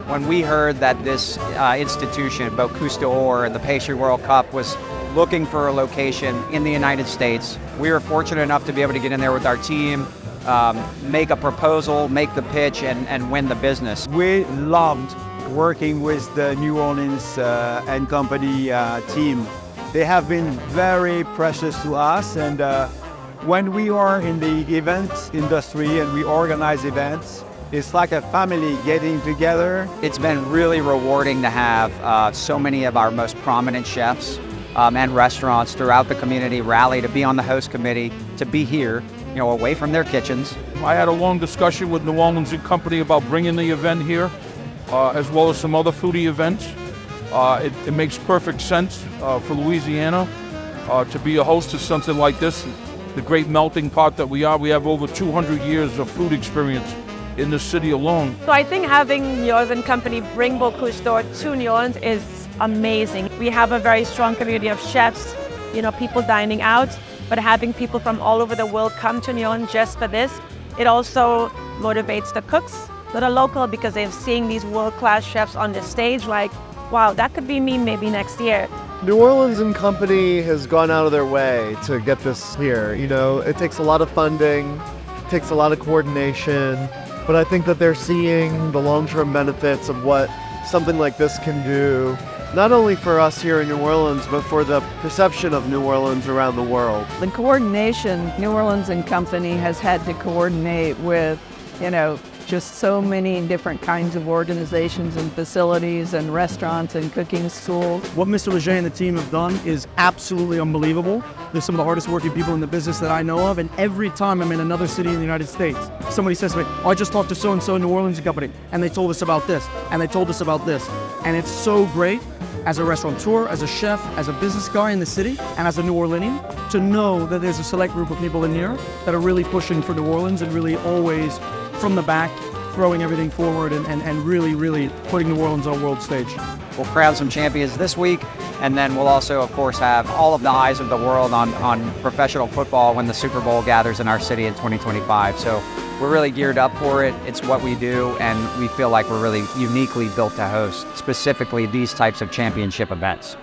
When we heard that this institution, Bocuse d'Or, and the Pastry World Cup was looking for a location in the United States, we were fortunate enough to be able to get in there with our team, make a proposal, make the pitch, and win the business. We loved working with the New Orleans and Company team. They have been very precious to us, and when we are in the event industry and we organize events, it's like a family getting together. It's been really rewarding to have so many of our most prominent chefs and restaurants throughout the community rally to be on the host committee, to be here, away from their kitchens. I had a long discussion with New Orleans and Company about bringing the event here, as well as some other foodie events. It makes perfect sense for Louisiana to be a host of something like this. The great melting pot that we are. We have over 200 years of food experience in the city alone. So I think having New Orleans and Company bring Bocuse d'Or to New Orleans is amazing. We have a very strong community of chefs, people dining out, but having people from all over the world come to New Orleans just for this, it also motivates the cooks that are local, because they're seeing these world-class chefs on the stage like, wow, that could be me maybe next year. New Orleans and Company has gone out of their way to get this here. It takes a lot of funding, it takes a lot of coordination, but I think that they're seeing the long-term benefits of what something like this can do, not only for us here in New Orleans, but for the perception of New Orleans around the world. The coordination, New Orleans and Company has had to coordinate with, just so many different kinds of organizations and facilities and restaurants and cooking schools. What Mr. Leger and the team have done is absolutely unbelievable. They're some of the hardest working people in the business that I know of, and every time I'm in another city in the United States, somebody says to me, I just talked to so-and-so in New Orleans and Company, and they told us about this, and they told us about this. And it's so great as a restaurateur, as a chef, as a business guy in the city, and as a New Orleanian, to know that there's a select group of people in here that are really pushing for New Orleans and really always from the back, throwing everything forward and really putting New Orleans on world stage. We'll crown some champions this week, and then we'll also, of course, have all of the eyes of the world on professional football when the Super Bowl gathers in our city in 2025. So we're really geared up for it. It's what we do, and we feel like we're really uniquely built to host specifically these types of championship events.